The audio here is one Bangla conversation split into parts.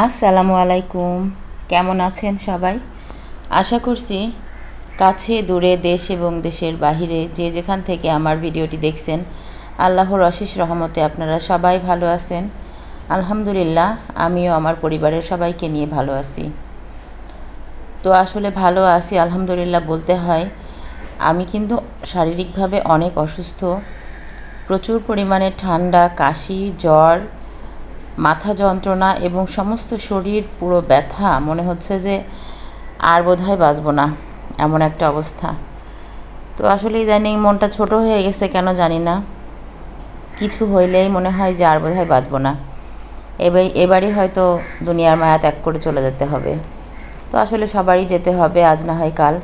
আসসালামু আলাইকুম। কেমন আছেন সবাই? আশা করছি কাছে দূরে দেশ এবং দেশের বাহিরে যে যেখান থেকে আমার ভিডিওটি দেখছেন আল্লাহর অশেষ রহমতে আপনারা সবাই ভালো আছেন। আলহামদুলিল্লাহ, আমিও আমার পরিবারের সবাইকে নিয়ে ভালো আছি। তো আসলে ভালো আছি আলহামদুলিল্লাহ বলতে হয়, আমি কিন্তু শারীরিকভাবে অনেক অসুস্থ। প্রচুর পরিমাণে ঠান্ডা, কাশি, জ্বর, মাথা যন্ত্রণা এবং সমস্ত শরীর পুরো ব্যথা। মনে হচ্ছে যে আর বোধহয় বাঁচব না, এমন একটা অবস্থা। তো আসলে ইদানিং মনটা ছোট হয়ে গেছে, কেন জানি না। কিছু হইলেই মনে হয় যে আর বোধহয় বাঁচব না, এবারই হয়তো দুনিয়ার মায়া ত্যাগ করে চলে যেতে হবে। তো আসলে সবারই যেতে হবে, আজ না হয় কাল।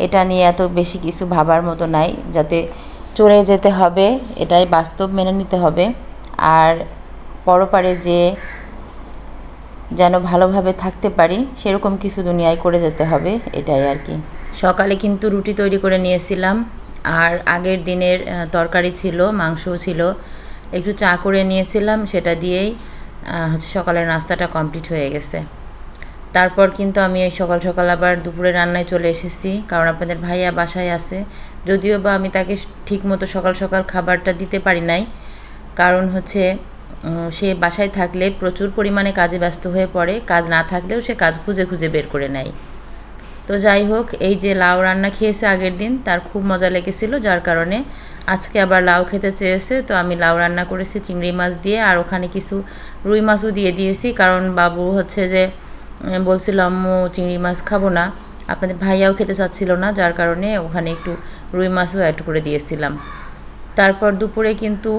এটা নিয়ে এত বেশি কিছু ভাবার মতো নাই, যাতে চলে যেতে হবে এটাই বাস্তব মেনে নিতে হবে। আর পরপারে যে যেন ভালোভাবে থাকতে পারি সেরকম কিছু দুনিয়ায় করে যেতে হবে, এটাই আর কি। সকালে কিন্তু রুটি তৈরি করে নিয়েছিলাম, আর আগের দিনের তরকারি ছিল, মাংসও ছিল, একটু চা করে নিয়েছিলাম, সেটা দিয়েই সকালের নাস্তাটা কমপ্লিট হয়ে গেছে। তারপর কিন্তু আমি এই সকাল সকাল আবার দুপুরে রান্নায় চলে এসেছি, কারণ আপনাদের ভাইয়া বাসায় আছে। যদিও বা আমি তাকে ঠিকমতো সকাল সকাল খাবারটা দিতে পারি নাই, কারণ হচ্ছে সে বাসায় থাকলে প্রচুর পরিমাণে কাজে ব্যস্ত হয়ে পড়ে, কাজ না থাকলেও সে কাজ খুঁজে খুঁজে বের করে নেয়। তো যাই হোক, এই যে লাউ রান্না খেয়েছে আগের দিন, তার খুব মজা লেগেছিল, যার কারণে আজকে আবার লাউ খেতে চেয়েছে। তো আমি লাউ রান্না করেছি চিংড়ি মাছ দিয়ে, আর ওখানে কিছু রুই মাছও দিয়ে দিয়েছি, কারণ বাবু হচ্ছে যে বলছিল আম্মু চিংড়ি মাছ খাবো না, আপনাদের ভাইয়াও খেতে চাচ্ছিল না, যার কারণে ওখানে একটু রুই মাছও অ্যাড করে দিয়েছিলাম। তারপর দুপুরে কিন্তু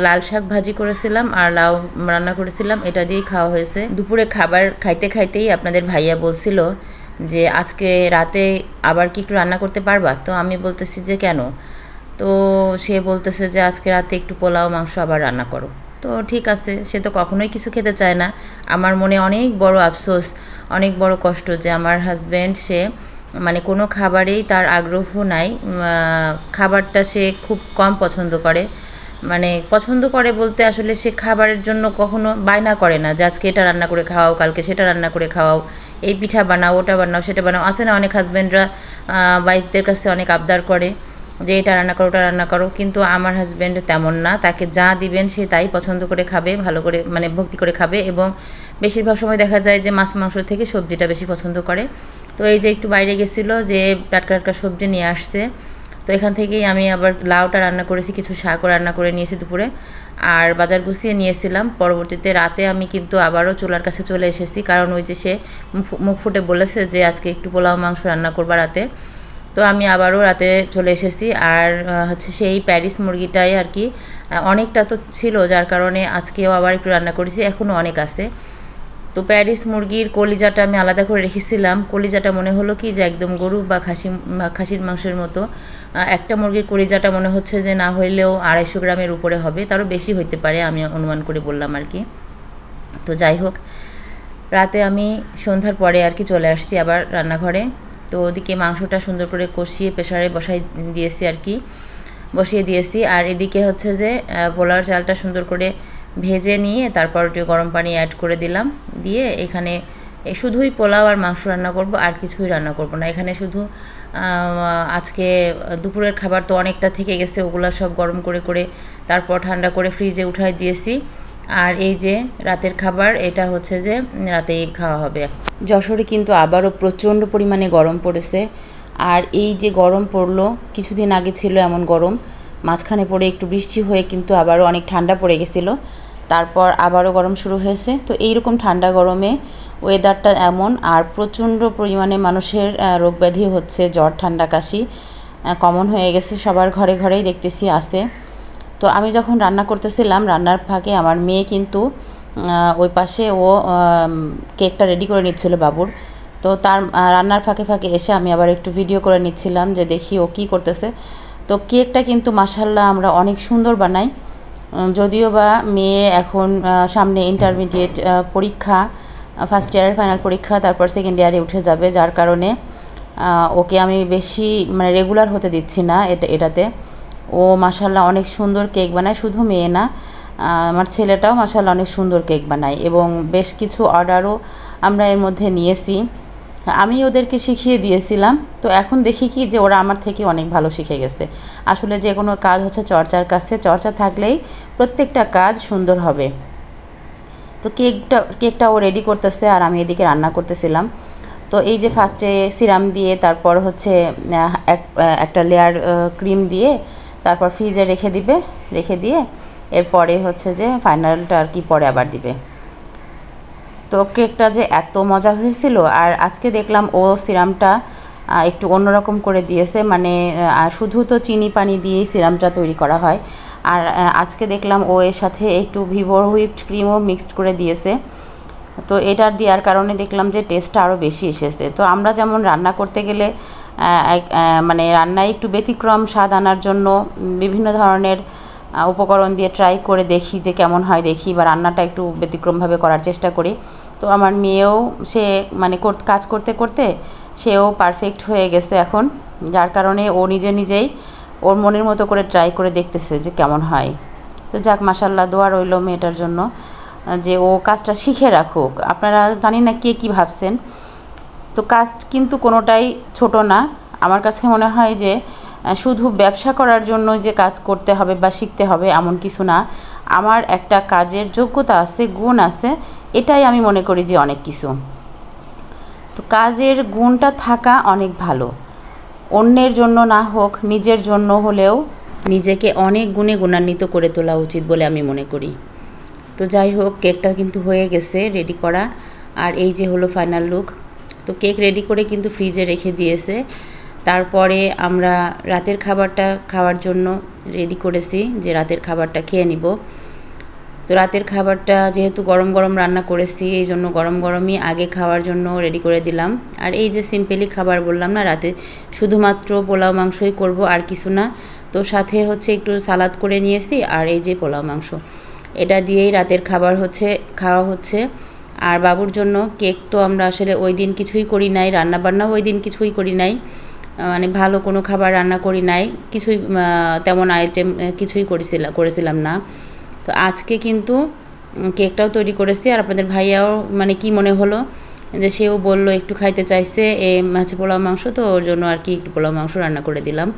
লাল শাক ভাজি করেছিলাম আর লাউ রান্না করেছিলাম, এটা দিয়েই খাওয়া হয়েছে। দুপুরে খাবার খাইতে খাইতেই আপনাদের ভাইয়া বলছিল যে আজকে রাতে আবার কি একটু রান্না করতে পারবা? তো আমি বলতেছি যে কেন? তো সে বলতেছে যে আজকে রাতে একটু পোলাও মাংস আবার রান্না করো। তো ঠিক আছে, সে তো কখনোই কিছু খেতে চায় না। আমার মনে অনেক বড় আফসোস, অনেক বড় কষ্ট যে আমার হাজব্যান্ড, সে মানে কোনো খাবারেই তার আগ্রহ নাই। খাবারটা সে খুব কম পছন্দ করে, মানে পছন্দ করে বলতে আসলে সে খাবারের জন্য কখনো বায়না করে না যে আজকে এটা রান্না করে খাওয়াও, কালকে সেটা রান্না করে খাওয়াও, এই পিঠা বানাও, ওটা বানাও, সেটা বানাও। আছে না অনেক হাজব্যান্ডরা ওয়াইফদের কাছে অনেক আবদার করে যে এটা রান্না করো, ওটা রান্না করো, কিন্তু আমার হাজব্যান্ড তেমন না। তাকে যা দিবেন সে তাই পছন্দ করে খাবে, ভালো করে মানে ভক্তি করে খাবে, এবং বেশিরভাগ সময় দেখা যায় যে মাছ মাংস থেকে সবজিটা বেশি পছন্দ করে। তো এই যে একটু বাইরে গেছিলো, যে টাটকা টাটকা সবজি নিয়ে আসছে, তো এখান থেকেই আমি আবার লাউটা রান্না করেছি, কিছু শাকও রান্না করে নিয়েছি দুপুরে, আর বাজার গুছিয়ে নিয়েছিলাম। পরবর্তীতে রাতে আমি কিন্তু আবারও চুলার কাছে চলে এসেছি, কারণ ওই যে সে মুখ ফুটে বলেছে যে আজকে একটু পোলাও মাংস রান্না করবা রাতে। তো আমি আবারও রাতে চলে এসেছি, আর হচ্ছে সেই প্যারিস মুরগিটাই আর কি অনেকটা তো ছিল, যার কারণে আজকেও আবার একটু রান্না করেছি, এখনও অনেক আছে। তো প্যারিস মুরগির কলিজাটা আমি আলাদা করে রেখেছিলাম। কলিজাটা মনে হলো কি যে একদম গরু বা খাসির মাংসের মতো। একটা মুরগির কলিজাটা মনে হচ্ছে যে না হইলেও 250 গ্রামের উপরে হবে, তারও বেশি হইতে পারে, আমি অনুমান করে বললাম আর কি। তো যাই হোক, রাতে আমি সন্ধ্যার পরে আর কি চলে আসছি আবার রান্নাঘরে। তো ওদিকে মাংসটা সুন্দর করে কষিয়ে প্রেসারে বসিয়ে দিয়েছি, আর এদিকে হচ্ছে যে পোলাওর চালটা সুন্দর করে ভেজে নিয়ে তারপর একটু গরম পানি অ্যাড করে দিলাম, দিয়ে এখানে শুধুই পোলাও আর মাংস রান্না করব, আর কিছুই রান্না করব না। এখানে শুধু আজকে দুপুরের খাবার তো অনেকটা থেকে গেছে, ওগুলো সব গরম করে করে তারপর ঠান্ডা করে ফ্রিজে উঠাই দিয়েছি। আর এই যে রাতের খাবার, এটা হচ্ছে যে রাতেই খাওয়া হবে। যশোরে কিন্তু আবারও প্রচণ্ড পরিমাণে গরম পড়েছে, আর এই যে গরম পড়লো, কিছুদিন আগে ছিল এমন গরম, মাঝখানে পড়ে একটু বৃষ্টি হয়ে কিন্তু আবারও অনেক ঠান্ডা পড়ে গেছিলো, তারপর আবারও গরম শুরু হয়েছে। তো এইরকম ঠান্ডা গরমে ওয়েদারটা এমন, আর প্রচণ্ড পরিমাণে মানুষের রোগব্যাধি হচ্ছে, জ্বর ঠান্ডা কাশি কমন হয়ে গেছে, সবার ঘরে ঘরেই দেখতেছি আছে। তো আমি যখন রান্না করতেছিলাম, রান্নার ফাঁকে আমার মেয়ে কিন্তু ওই পাশে ও কেকটা রেডি করে নিচ্ছিল বাবুর। তো তার রান্নার ফাঁকে ফাঁকে এসে আমি আবার একটু ভিডিও করে নিচ্ছিলাম যে দেখি ও কী করতেছে। তো কেকটা কিন্তু মাশাল্লাহ আমরা অনেক সুন্দর বানাই, যদিও বা মেয়ে এখন সামনে ইন্টারমিডিয়েট পরীক্ষা, ফার্স্ট ইয়ারের ফাইনাল পরীক্ষা, তারপর সেকেন্ড ইয়ারে উঠে যাবে, যার কারণে ওকে আমি বেশি মানে রেগুলার হতে দিচ্ছি না এটাতে। ও মাশাল্লাহ অনেক সুন্দর কেক বানায়, শুধু মেয়ে না, আমার ছেলেটাও মাশাআল্লাহ অনেক সুন্দর কেক বানায় এবং বেশ কিছু অর্ডারও আমরা এর মধ্যে নিয়েছি। আমি ওদেরকে শিখিয়ে দিয়েছিলাম, তো এখন দেখি কি যে ওরা আমার থেকে অনেক ভালো শিখে গেছে। আসলে যে কোনো কাজ হচ্ছে চর্চার কাছে, চর্চা থাকলেই প্রত্যেকটা কাজ সুন্দর হবে। তো কেকটাও রেডি করতেছে আর আমি এদিকে রান্না করতেছিলাম। তো এই যে ফার্স্টে সিরাম দিয়ে তারপর হচ্ছে একটা লেয়ার ক্রিম দিয়ে তারপর ফ্রিজে রেখে দিয়ে এরপরে হচ্ছে যে ফাইনালটা আর কি পরে আবার দিবে। তো কেকটা যে এত মজা হয়েছিল। আর আজকে দেখলাম ও সিরামটা একটু অন্যরকম করে দিয়েছে, মানে শুধু তো চিনি পানি দিয়েই সিরামটা তৈরি করা হয়। আর আজকে দেখলাম ও এর সাথে একটু ভিভোর হুইপড ক্রিমও মিক্সড করে দিয়েছে। তো এটার দেওয়ার কারণে দেখলাম যে টেস্টটা আরও বেশি এসেছে। তো আমরা যেমন রান্না করতে গেলে মানে রান্নায় একটু ব্যতিক্রম স্বাদ আনার জন্য বিভিন্ন ধরনের উপকরণ দিয়ে ট্রাই করে দেখি যে কেমন হয় দেখি, বা রান্নাটা একটু ব্যতিক্রমভাবে করার চেষ্টা করি। তো আমার মেয়েও সে মানে কাজ করতে করতে সেও পারফেক্ট হয়ে গেছে এখন, যার কারণে ও নিজেই ওর মনের মতো করে ট্রাই করে দেখতেছে যে কেমন হয়। তো যাক, মাশাআল্লাহ, দোয়া রইল মেয়েটার জন্য যে ও কাজটা শিখে রাখুক। আপনারা জানি না কে কী ভাবছেন, তো কাজ কিন্তু কোনোটাই ছোট না। আমার কাছে মনে হয় যে শুধু ব্যবসা করার জন্য যে কাজ করতে হবে বা শিখতে হবে এমন কিছু না। আমার একটা কাজের যোগ্যতা আছে, গুণ আছে, এটাই আমি মনে করি যে অনেক কিছু। তো কাজের গুণটা থাকা অনেক ভালো, অন্যের জন্য না হোক নিজের জন্য হলেও নিজেকে অনেক গুণে গুণান্বিত করে তোলা উচিত বলে আমি মনে করি। তো যাই হোক, কেকটা কিন্তু হয়ে গেছে রেডি করা, আর এই যে হলো ফাইনাল লুক। তো কেক রেডি করে কিন্তু ফ্রিজে রেখে দিয়েছে। তারপরে আমরা রাতের খাবারটা খাওয়ার জন্য রেডি করেছি, যে রাতের খাবারটা খেয়ে নিব। তো রাতের খাবারটা যেহেতু গরম গরম রান্না করেছি, এই জন্য গরম গরমই আগে খাওয়ার জন্য রেডি করে দিলাম। আর এই যে সিম্পলি খাবার বললাম না, রাতে শুধুমাত্র পোলাও মাংসই করব, আর কিছু না। তো সাথে হচ্ছে একটু সালাদ করে নিয়েছি, আর এই যে পোলাও মাংস, এটা দিয়েই রাতের খাবার খাওয়া হচ্ছে। আর বাবুর জন্য কেক তো আমরা আসলে ওই দিন কিছুই করি নাই, রান্নাবান্নাও ওই দিন কিছুই করি নাই, মানে ভালো কোনো খাবার রান্না করি নাই, কিছুই তেমন আইটেম কিছুই করেছিলাম না। তো আজকে কিন্তু কেকটাও তৈরি করেছি। আর আপনাদের ভাইয়াও মানে কি মনে হলো যে সেও বলল একটু খাইতে চাইছে হচ্ছে পোলাও মাংস, তো ওর জন্য আর কি একটু পোলাও মাংস রান্না করে দিলাম।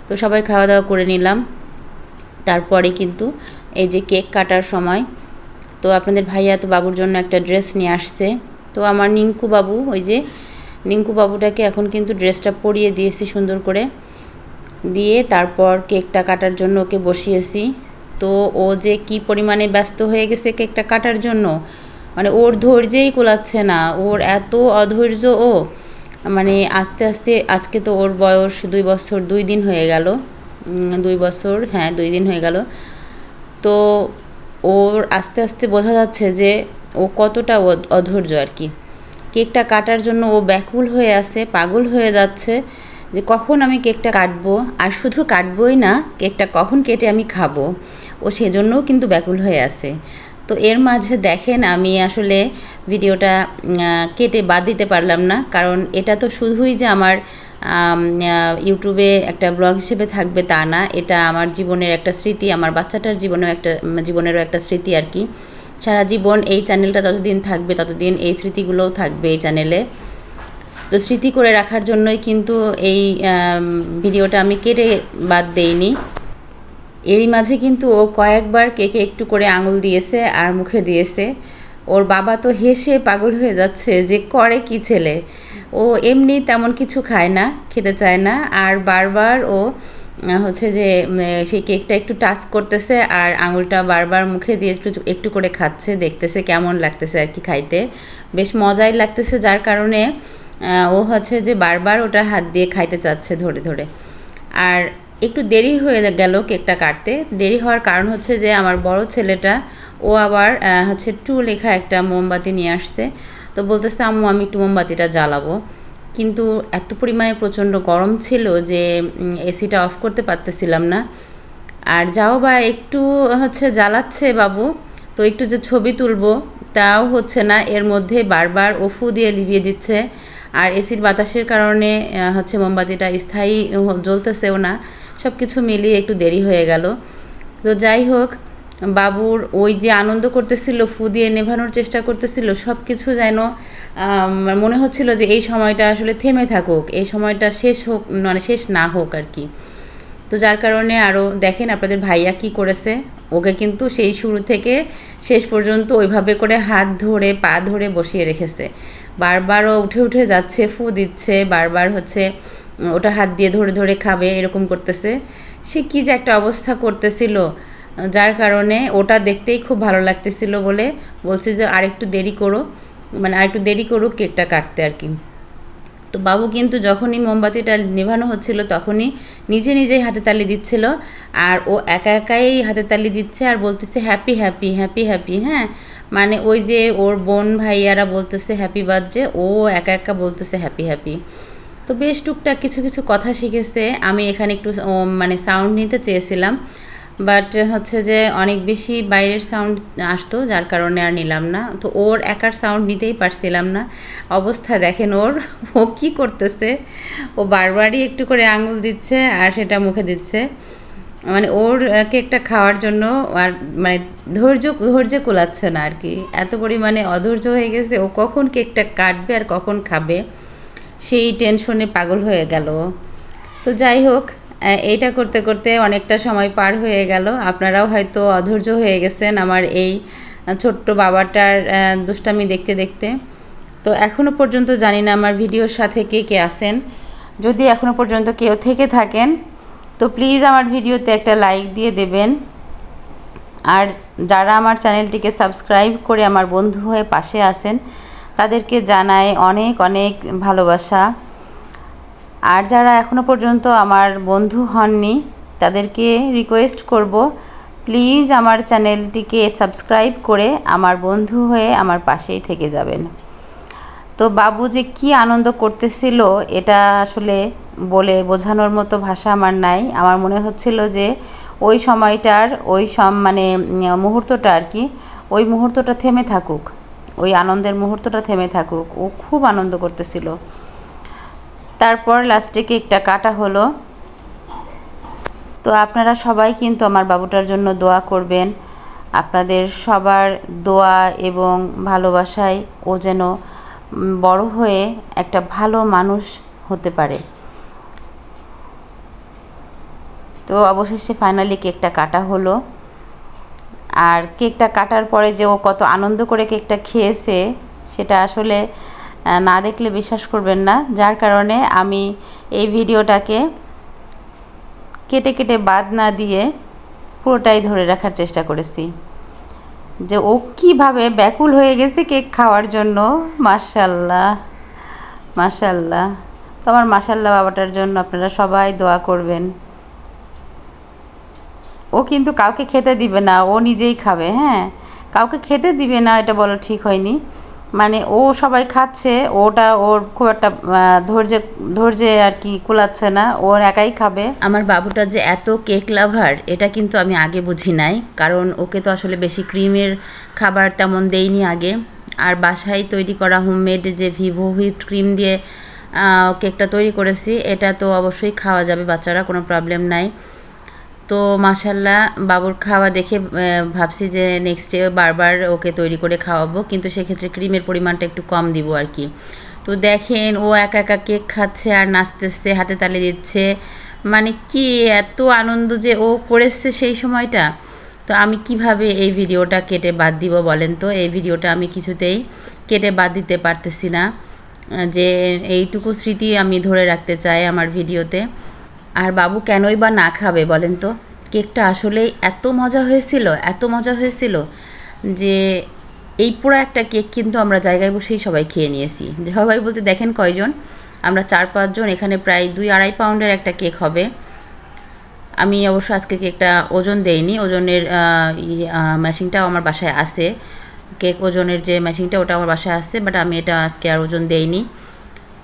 তো সবাই খাওয়া দাওয়া করে নিলাম। তারপরে কিন্তু এই যে কেক কাটার সময়, তো আপনাদের ভাইয়া তো বাবুর জন্য একটা ড্রেস নিয়ে আসছে। তো আমার নিঙ্কু বাবু, ওই যে নিঙ্কু বাবুটাকে এখন কিন্তু ড্রেসটা পরিয়ে দিয়েছি সুন্দর করে, দিয়ে তারপর কেকটা কাটার জন্য ওকে বসিয়েছি। তো ও যে কি পরিমাণে ব্যস্ত হয়ে গেছে কেকটা কাটার জন্য, মানে ওর ধৈর্যেই কুলাচ্ছে না, ওর এত অধৈর্য ও, মানে আস্তে আস্তে আজকে তো ওর বয়স 2 বছর 2 দিন হয়ে গেল, 2 বছর, হ্যাঁ 2 দিন হয়ে গেল। তো ওর আস্তে আস্তে বোঝা যাচ্ছে যে ও কতটা অধৈর্য আর কি। কেকটা কাটার জন্য ও ব্যাকুল হয়ে আছে, পাগল হয়ে যাচ্ছে যে কখন আমি কেকটা কাটবো, আর শুধু কাটবই না, কেকটা কখন কেটে আমি খাবো, ও সেজন্যও কিন্তু ব্যাকুল হয়ে আছে। তো এর মাঝে দেখেন আমি আসলে ভিডিওটা কেটে বাদ দিতে পারলাম না, কারণ এটা তো শুধুই যে আমার ইউটিউবে একটা ব্লগ হিসেবে থাকবে তা না, এটা আমার জীবনের একটা স্মৃতি, আমার বাচ্চাটার জীবনেরও একটা স্মৃতি আর কি। সারা জীবন এই চ্যানেলটা যতদিন থাকবে ততদিন এই স্মৃতিগুলোও থাকবে এই চ্যানেলে। তো স্মৃতি করে রাখার জন্যই কিন্তু এই ভিডিওটা আমি কেটে বাদ দেইনি। এরই মাঝে কিন্তু ও কয়েকবার কেকে একটু করে আঙুল দিয়েছে আর মুখে দিয়েছে। ওর বাবা তো হেসে পাগল হয়ে যাচ্ছে যে করে কি ছেলে, ও এমনি তেমন কিছু খায় না, খেতে চায় না, আর বারবার ও হচ্ছে যে সেই কেকটা একটু টাচ করতেছে আর আঙুলটা বারবার মুখে দিয়ে একটু করে খাচ্ছে, দেখতেছে কেমন লাগতেছে আর কি খাইতে, বেশ মজাই লাগতেছে, যার কারণে ও হচ্ছে যে বারবার ওটা হাত দিয়ে খাইতে চাচ্ছে ধরে ধরে। আর একটু দেরি হয়ে গেল কেকটা কাটতে। দেরি হওয়ার কারণ হচ্ছে যে আমার বড় ছেলেটা ও আবার হচ্ছে 2 লেখা একটা মোমবাতি নিয়ে আসছে। তো বলতেছে আম্মু আমি একটু মোমবাতিটা জ্বালাবো, কিন্তু এত পরিমাণে প্রচণ্ড গরম ছিল যে এসিটা অফ করতে পারতেছিলাম না। আর যাও বা একটু হচ্ছে জ্বালাচ্ছে বাবু, তো একটু যে ছবি তুলবো তাও হচ্ছে না, এর মধ্যে বারবার ফু দিয়ে লিভিয়ে দিচ্ছে। আর এসির বাতাসের কারণে হচ্ছে মোমবাতিটা স্থায়ী জ্বলতেছেও না, সব কিছু মিলিয়ে একটু দেরি হয়ে গেল। তো যাই হোক, বাবুর ওই যে আনন্দ করতেছিল, ফু দিয়ে নেভানোর চেষ্টা করতেছিল, সব কিছু যেন মনে হচ্ছিল যে এই সময়টা আসলে থেমে থাকুক, এই সময়টা শেষ হোক, মানে শেষ না হোক আর কি। তো যার কারণে আরও দেখেন আপনাদের ভাইয়া কি করেছে, ওকে কিন্তু সেই শুরু থেকে শেষ পর্যন্ত ওইভাবে করে হাত ধরে পা ধরে বসিয়ে রেখেছে। বারবারও উঠে উঠে যাচ্ছে, ফু দিচ্ছে, বারবার হচ্ছে ওটা হাত দিয়ে ধরে ধরে খাবে, এরকম করতেছে। সে কী যে একটা অবস্থা করতেছিল, যার কারণে ওটা দেখতেই খুব ভালো লাগতেছিল বলে বলছি যে আরেকটু দেরি করো, মানে আরেকটু দেরি করুক কেকটা কাটতে আর কি। তো বাবু কিন্তু যখনই মোমবাতিটা নেভানো হচ্ছিল তখনই নিজে নিজেই হাতে তালি দিচ্ছিল, আর ও একা একাই হাতে তালি দিচ্ছে আর বলতেছে হ্যাপি হ্যাপি হ্যাপি হ্যাপি। হ্যাঁ, মানে ওই যে ওর বোন ভাইয়ারা বলতেছে হ্যাপি বার্থডে, ও একা একা বলতেছে হ্যাপি হ্যাপি। তো বেশ টুকটাক কিছু কিছু কথা শিখেছে। আমি এখানে একটু মানে সাউন্ড নিতে চেয়েছিলাম, বাট হচ্ছে যে অনেক বেশি বাইরের সাউন্ড আসতো, যার কারণে আর নিলাম না। তো ওর একার সাউন্ড নিতেই পারছিলাম না। অবস্থা দেখেন ওর, ও কী করতেছে, ও বারবারই একটু করে আঙুল দিচ্ছে আর সেটা মুখে দিচ্ছে। মানে ওর কেকটা খাওয়ার জন্য আর মানে ধৈর্য কুলাচ্ছে না আর কি, এত পরিমাণে অধৈর্য হয়ে গেছে। ও কখন কেকটা কাটবে আর কখন খাবে সেই টেনশনে পাগল হয়ে গেল। তো যাই হোক, এইটা করতে করতে অনেকটা সময় পার হয়ে গেল। আপনারাও হয়তো অধৈর্য হয়ে গেছেন আমার এই ছোট্ট বাবাটার দুষ্টামি দেখতে দেখতে। তো এখনও পর্যন্ত জানি না আমার ভিডিওর সাথে কে কে আছেন। যদি এখনও পর্যন্ত কেউ থেকে থাকেন তো প্লিজ আমার ভিডিওতে একটা লাইক দিয়ে দেবেন। আর যারা আমার চ্যানেলটিকে সাবস্ক্রাইব করে আমার বন্ধু হয়ে পাশে আছেন তাদেরকে জানাই অনেক অনেক ভালোবাসা। আর যারা এখনও পর্যন্ত আমার বন্ধু হননি তাদেরকে রিকোয়েস্ট করব, প্লিজ আমার চ্যানেলটিকে সাবস্ক্রাইব করে আমার বন্ধু হয়ে আমার পাশেই থেকে যাবেন। তো বাবু যে কী আনন্দ করতেছিল এটা আসলে বলে বোঝানোর মতো ভাষা আমার নাই। আমার মনে হচ্ছিল যে ওই সময়টার ওই মানে মুহূর্তটা আর কি, ওই মুহূর্তটা থেমে থাকুক, ওই আনন্দের মুহূর্তটা থেমে থাকুক। ও খুব আনন্দ করতেছিল। তারপর লাস্টে কেকটা কাটা হলো। তো আপনারা সবাই কিন্তু আমার বাবুটার জন্য দোয়া করবেন। আপনাদের সবার দোয়া এবং ভালোবাসায় ও যেন বড় হয়ে একটা ভালো মানুষ হতে পারে। তো অবশেষে ফাইনালি কেকটা কাটা হলো। আর কেকটা কাটার পরে যে ও কত আনন্দ করে কেকটা খেয়েছে সেটা আসলে না দেখলে বিশ্বাস করবেন না। যার কারণে আমি এই ভিডিওটাকে কেটে কেটে বাদ না দিয়ে পুরোটাই ধরে রাখার চেষ্টা করেছি যে ও কীভাবে ব্যাকুল হয়ে গেছে কেক খাওয়ার জন্য। মাশাআল্লাহ মাশাআল্লাহ। তো আমার মাশাআল্লাহ বাবাটার জন্য আপনারা সবাই দোয়া করবেন। ও কিন্তু কাউকে খেতে দিবে না, ও নিজেই খাবে। হ্যাঁ, কাউকে খেতে দিবে না এটা বলা ঠিক হয়নি, মানে ও সবাই খাচ্ছে, ওটা ওর খুব একটা ধৈর্যে আর কি কুলাচ্ছে না, ওর একাই খাবে। আমার বাবুটা যে এত কেক লাভার এটা কিন্তু আমি আগে বুঝি নাই, কারণ ওকে তো আসলে বেশি ক্রিমের খাবার তেমন দেইনি আগে। আর বাসায় তৈরি করা হোমমেড যে ভিভো হুইপড ক্রিম দিয়ে কেকটা তৈরি করেছি এটা তো অবশ্যই খাওয়া যাবে বাচ্চারা, কোনো প্রবলেম নাই। তো মাশাল্লাহ বাবুর খাওয়া দেখে ভাবছি যে নেক্সট ডে বারবার ওকে তৈরি করে খাওয়াবো, কিন্তু সেক্ষেত্রে ক্রিমের পরিমাণটা একটু কম দিব আর কি। তো দেখেন ও একা একা কেক খাচ্ছে আর নাচতেছে, হাতে তালি দিচ্ছে, মানে কি এত আনন্দ যে ও করেছে সেই সময়টা। তো আমি কিভাবে এই ভিডিওটা কেটে বাদ দিব বলেন তো? এই ভিডিওটা আমি কিছুতেই কেটে বাদ দিতে পারতেছি না, যে এইটুকু স্মৃতি আমি ধরে রাখতে চাই আমার ভিডিওতে। আর বাবু কেনই বা না খাবে বলেন তো? কেকটা আসলেই এত মজা হয়েছিল, এত মজা হয়েছিল যে এই পুরো একটা কেক কিন্তু আমরা জায়গায় বসেই সবাই খেয়ে নিয়েছি। সবাই বলতে দেখেন কয়জন, আমরা 4-5 জন, এখানে প্রায় 2-2.5 পাউন্ডের একটা কেক হবে। আমি অবশ্য আজকে কেকটা ওজন দেইনি, ওজনের মেশিনটাও আমার বাসায় আছে, কেক ওজনের যে মেশিনটা ওটা আমার বাসায় আছে, বাট আমি এটা আজকে আর ওজন দেইনি।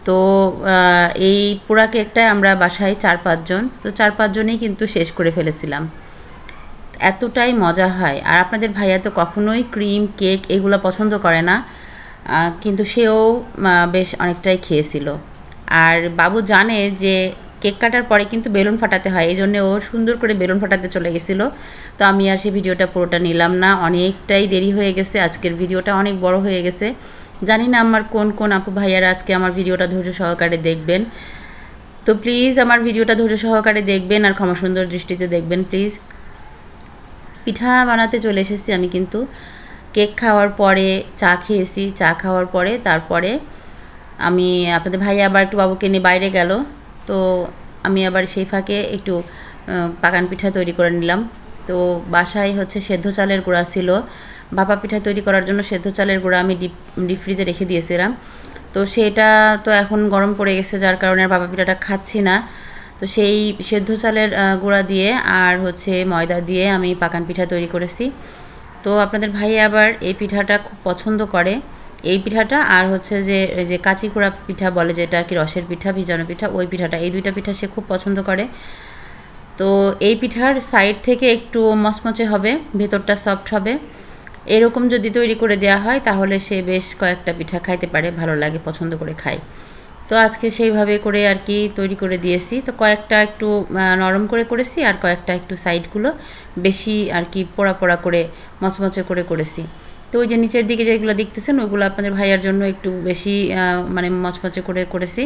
তো এই পুরা কেকটায় আমরা বাসায় 4-5 জন, তো 4-5 জনেই কিন্তু শেষ করে ফেলেছিলাম। এতটাই মজা হয়। আর আপনাদের ভাইয়া তো কখনোই ক্রিম কেক এগুলো পছন্দ করে না, কিন্তু সেও বেশ অনেকটাই খেয়েছিল। আর বাবু জানে যে কেক কাটার পরে কিন্তু বেলুন ফাটাতে হয়, এই জন্য ও সুন্দর করে বেলুন ফাটাতে চলে গেছিলো। তো আমি আর সেই ভিডিওটা পুরোটা নিলাম না, অনেকটাই দেরি হয়ে গেছে, আজকের ভিডিওটা অনেক বড় হয়ে গেছে। জানি না আমার কোন কোন আপু ভাইয়ারা আজকে আমার ভিডিওটা ধৈর্য সহকারে দেখবেন। তো প্লিজ আমার ভিডিওটা ধৈর্য সহকারে দেখবেন আর ক্ষমা সুন্দর দৃষ্টিতে দেখবেন প্লিজ। পিঠা বানাতে চলে এসেছি আমি, কিন্তু কেক খাওয়ার পরে চা খেয়েছি, চা খাওয়ার পরে তারপরে আমি আপনাদের ভাই আবার একটু বাবুকে নিয়ে বাইরে গেল, তো আমি আবার সেই ফাঁকে একটু পাকান পিঠা তৈরি করে নিলাম। তো বাসায় হচ্ছে সেদ্ধ চালের গুঁড়া ছিল, ভাপা পিঠা তৈরি করার জন্য সেদ্ধ চালের গুঁড়া আমি ডিপ ফ্রিজে রেখে দিয়েছিলাম। তো সেটা তো এখন গরম পড়ে গেছে, যার কারণে ভাপা পিঠাটা খাচ্ছি না। তো সেই সেদ্ধ চালের গুঁড়া দিয়ে আর হচ্ছে ময়দা দিয়ে আমি পাকান পিঠা তৈরি করেছি। তো আপনাদের ভাই আবার এই পিঠাটা খুব পছন্দ করে, এই পিঠাটা আর হচ্ছে যে কাঁচি কুড়া পিঠা বলে, যেটা আর কি রসের পিঠা, ভিজানো পিঠা, ওই পিঠাটা, এই দুইটা পিঠা সে খুব পছন্দ করে। তো এই পিঠার সাইড থেকে একটু মচমচে হবে, ভেতরটা সফট হবে, এরকম যদি তৈরি করে দেওয়া হয় তাহলে সে বেশ কয়েকটা পিঠা খাইতে পারে, ভালো লাগে, পছন্দ করে খায়। তো আজকে সেইভাবে করে আর কি তৈরি করে দিয়েছি। তো কয়েকটা একটু নরম করে করেছি আর কয়েকটা একটু সাইডগুলো বেশি আর কি পোড়া পোড়া করে মচমচে করে করেছি। তো ওই যে নিচের দিকে যেগুলো দেখতেছেন ওইগুলো আপনাদের ভাইয়ার জন্য একটু বেশি মানে মচমচে করে করেছি,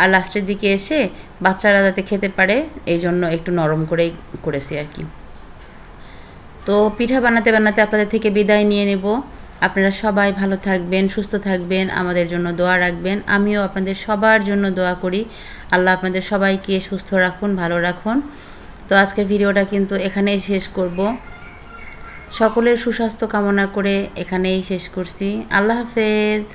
আর লাস্টের দিকে এসে বাচ্চারা যাতে খেতে পারে এই জন্য একটু নরম করেই করেছি আর কি। তো পিঠা বানাতে বানাতে আপনাদের থেকে বিদায় নিয়ে নেব। আপনারা সবাই ভালো থাকবেন, সুস্থ থাকবেন, আমাদের জন্য দোয়া রাখবেন। আমিও আপনাদের সবার জন্য দোয়া করি, আল্লাহ আপনাদের সবাইকে সুস্থ রাখুন, ভালো রাখুন। তো আজকের ভিডিওটা কিন্তু এখানেই শেষ করব, সকলের সুস্বাস্থ্য কামনা করে এখানেই শেষ করছি। আল্লাহ হাফেজ।